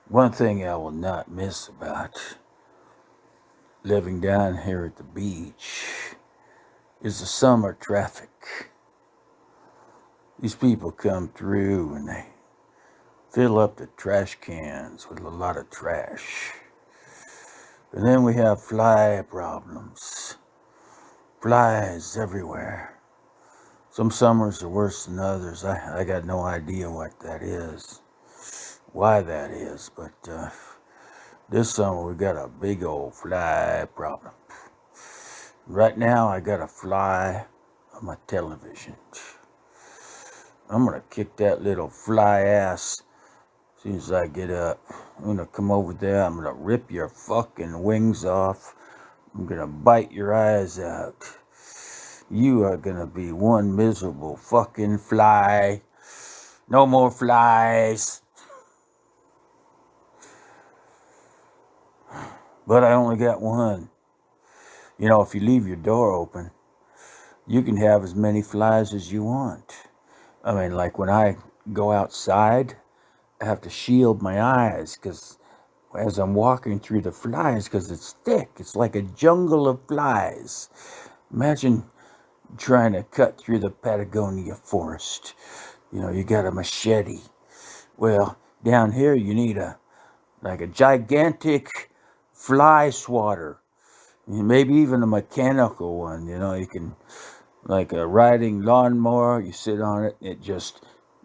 One thing I will not miss about living down here at the beach is the summer traffic. These people come through and they fill up the trash cans with a lot of trash. And then we have fly problems. Flies everywhere. Some summers are worse than others. I got no idea what that is, why that is, but this summer we got a big old fly problem. Right now I got a fly on my television. I'm gonna kick that little fly ass as soon as I get up. I'm gonna come over there, I'm gonna rip your fucking wings off. I'm gonna bite your eyes out. You are gonna be one miserable fucking fly. No more flies. But I only got one. You know, if you leave your door open, you can have as many flies as you want. I mean, like when I go outside, I have to shield my eyes because as I'm walking through the flies, because it's thick, it's like a jungle of flies. Imagine trying to cut through the Patagonia forest. You know, you got a machete. Well, down here you need a gigantic fly swatter. Maybe even a mechanical one. You know, you can like a riding lawnmower. You sit on it, and it just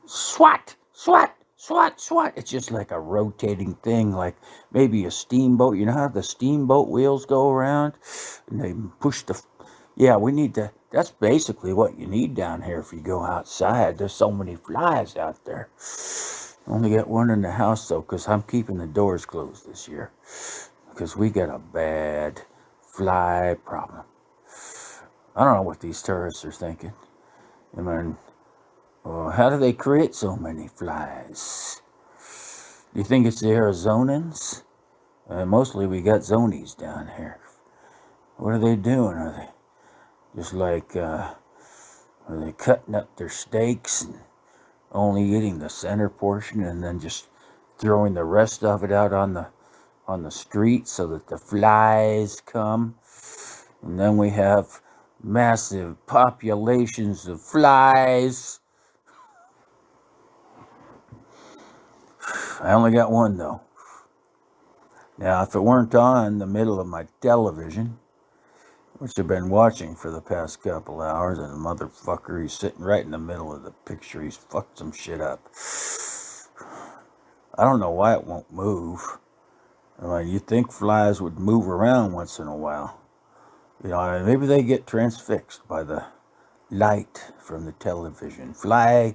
swat, swat, swat, swat. It's just like a rotating thing, like maybe a steamboat. You know how the steamboat wheels go around, and they push the. Yeah, we need to. That's basically what you need down here if you go outside. There's so many flies out there. Only got one in the house though, because I'm keeping the doors closed this year. Because we got a bad fly problem. I don't know what these tourists are thinking. I mean, how do they create so many flies? Do you think it's the Arizonans? Mostly we got zonies down here. What are they doing? Are they just like, are they cutting up their steaks and only eating the center portion and then just throwing the rest of it out on the street so that the flies come? And then we have massive populations of flies. I only got one though. Now, if it weren't on the middle of my television, which I've been watching for the past couple hours, and the motherfucker, he's sitting right in the middle of the picture. He's fucked some shit up. I don't know why it won't move. I mean, you'd think flies would move around once in a while. You know, maybe they get transfixed by the light from the television. Fly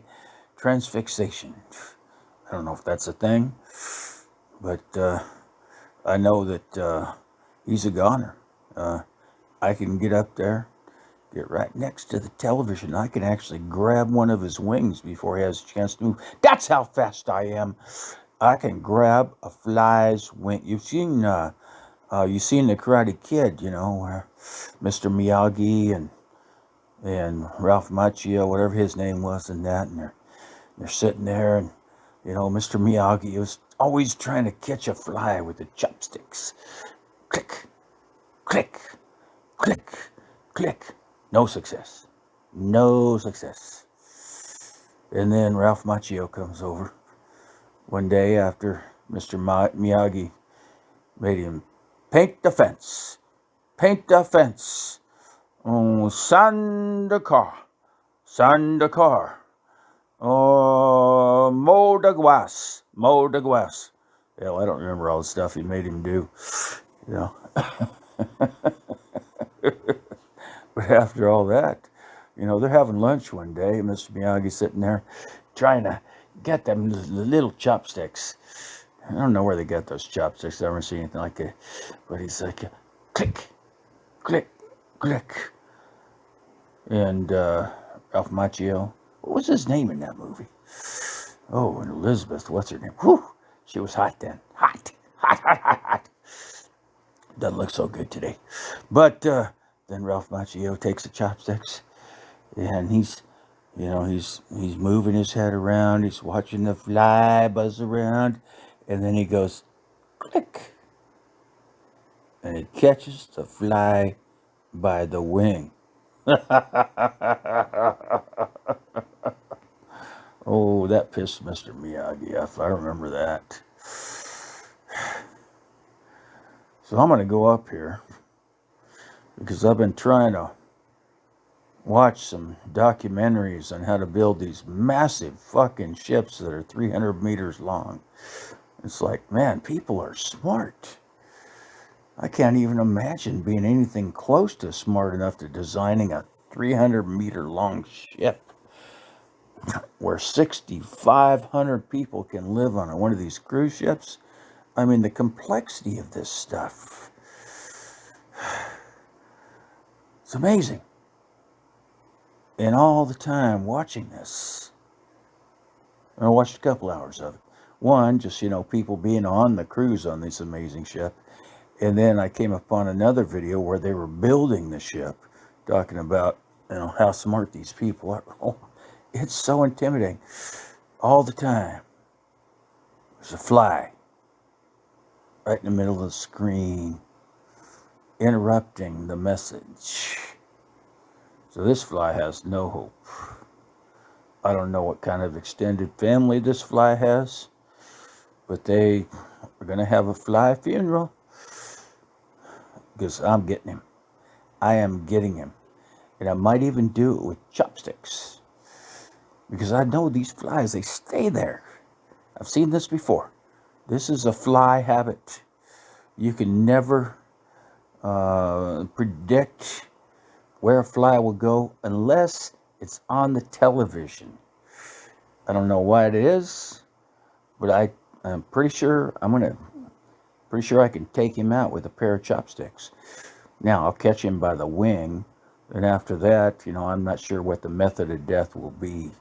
transfixation. I don't know if that's a thing, but I know that he's a goner. I can get up there, get right next to the television. I can actually grab one of his wings before he has a chance to move. That's how fast I am. I can grab a fly's wing. You've seen the Karate Kid, you know, where Mr. Miyagi and Ralph Macchio, whatever his name was, and that, and they're sitting there, and you know, Mr. Miyagi was always trying to catch a fly with the chopsticks. Click, click, click, click. No success. No success. And then Ralph Macchio comes over one day after Mr. Miyagi made him paint the fence. Paint the fence. Oh, sand the car. Sand the car. Oh, mow the grass. Mow the grass. Hell, I don't remember all the stuff he made him do. You know. But after all that, you know, they're having lunch one day. Mr. Miyagi sitting there trying to get them little chopsticks. I don't know where they got those chopsticks. I've never seen anything like it. But he's like, click, click, click. And Ralph Macchio, what was his name in that movie? Oh, and Elizabeth, what's her name? Whew, she was hot then. Hot, hot, hot, hot, hot. Doesn't look so good today. But then Ralph Macchio takes the chopsticks and he's moving his head around. He's watching the fly buzz around. And then he goes, click, and it catches the fly by the wing. Oh, that pissed Mr. Miyagi off. I remember that. So I'm going to go up here because I've been trying to watch some documentaries on how to build these massive fucking ships that are 300 meters long. It's like, man, people are smart. I can't even imagine being anything close to smart enough to designing a 300-meter long ship where 6,500 people can live on one of these cruise ships. I mean, the complexity of this stuff. It's amazing. And all the time watching this, I watched a couple hours of it. One, just, people being on the cruise on this amazing ship. And then I came upon another video where they were building the ship, talking about, how smart these people are. Oh, it's so intimidating. All the time. There's a fly right in the middle of the screen, interrupting the message. So this fly has no hope. I don't know what kind of extended family this fly has, but they are going to have a fly funeral because I'm getting him. I am getting him. And I might even do it with chopsticks because I know these flies, they stay there. I've seen this before. This is a fly habit. You can never predict where a fly will go unless it's on the television. I don't know why it is, but I'm pretty sure I can take him out with a pair of chopsticks. Now I'll catch him by the wing, and after that, I'm not sure what the method of death will be.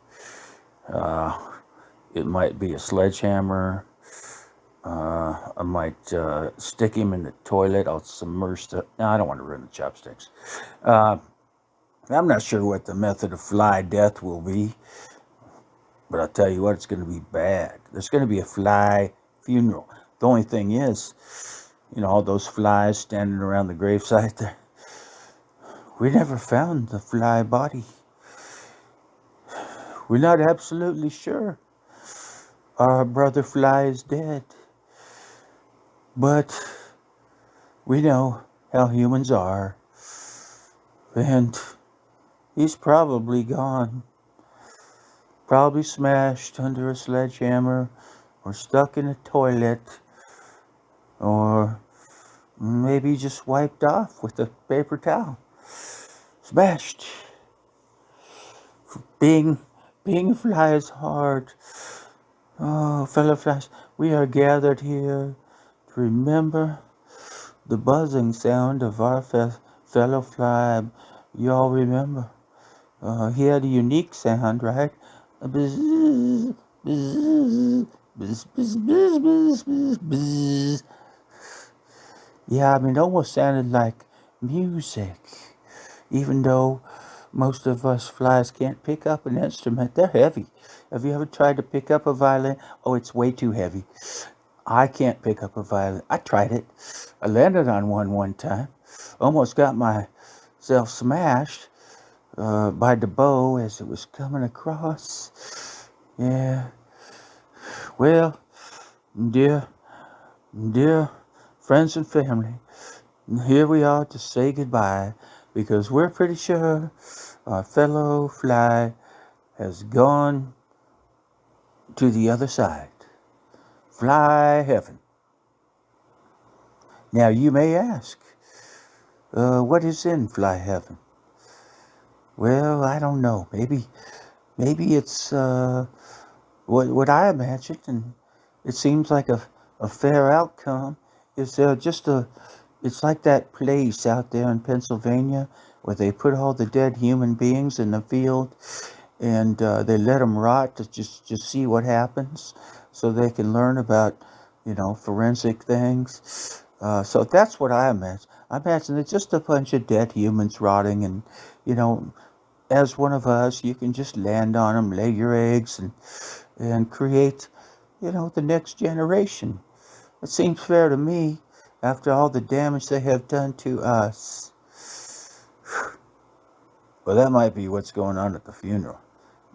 It might be a sledgehammer. I might stick him in the toilet. I'll submerge the... No, I don't want to ruin the chopsticks. I'm not sure what the method of fly death will be, but I'll tell you what, it's going to be bad. There's going to be a fly funeral. The only thing is, all those flies standing around the gravesite there, we never found the fly body. We're not absolutely sure our brother fly is dead. But we know how humans are. And he's probably gone. Probably smashed under a sledgehammer or stuck in a toilet or maybe just wiped off with a paper towel. Smashed. Being a fly is hard. Oh, fellow flies, we are gathered here to remember the buzzing sound of our fellow fly. You all remember. He had a unique sound, right? A buzz, buzz, buzz, buzz, buzz, buzz, buzz, buzz. Yeah, it almost sounded like music. Even though most of us flies can't pick up an instrument, they're heavy. Have you ever tried to pick up a violin? Oh, it's way too heavy. I can't pick up a violin. I tried it. I landed on one time. Almost got myself smashed by the bow as it was coming across. Yeah. Well, dear friends and family, here we are to say goodbye because we're pretty sure our fellow fly has gone to the other side. Fly heaven. Now you may ask, what is in fly heaven? Well, I don't know. Maybe it's what I imagined, and it seems like a fair outcome. Is it's like that place out there in Pennsylvania where they put all the dead human beings in the field and they let them rot to just see what happens so they can learn about, forensic things. So that's what I imagine. I imagine it's just a bunch of dead humans rotting and, as one of us, you can just land on them, lay your eggs and create the next generation. It seems fair to me after all the damage they have done to us. Well, that might be what's going on at the funeral.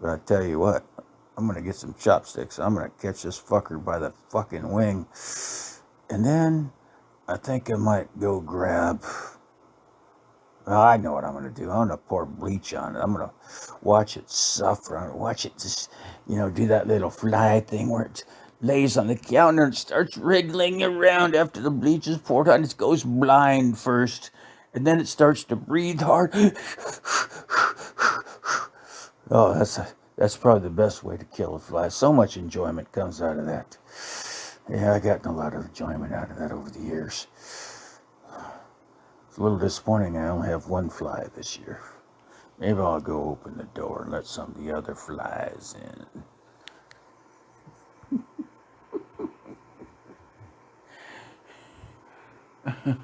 But I tell you what, I'm gonna get some chopsticks. I'm gonna catch this fucker by the fucking wing. And then I think I might go grab. Well, I know what I'm gonna do. I'm gonna pour bleach on it. I'm gonna watch it suffer. I'm gonna watch it just, do that little fly thing where it lays on the counter and starts wriggling around after the bleach is poured on. It goes blind first, and then it starts to breathe hard. Oh, that's probably the best way to kill a fly. So much enjoyment comes out of that. Yeah, I gotten a lot of enjoyment out of that over the years. It's a little disappointing I only have one fly this year. Maybe I'll go open the door and let some of the other flies in.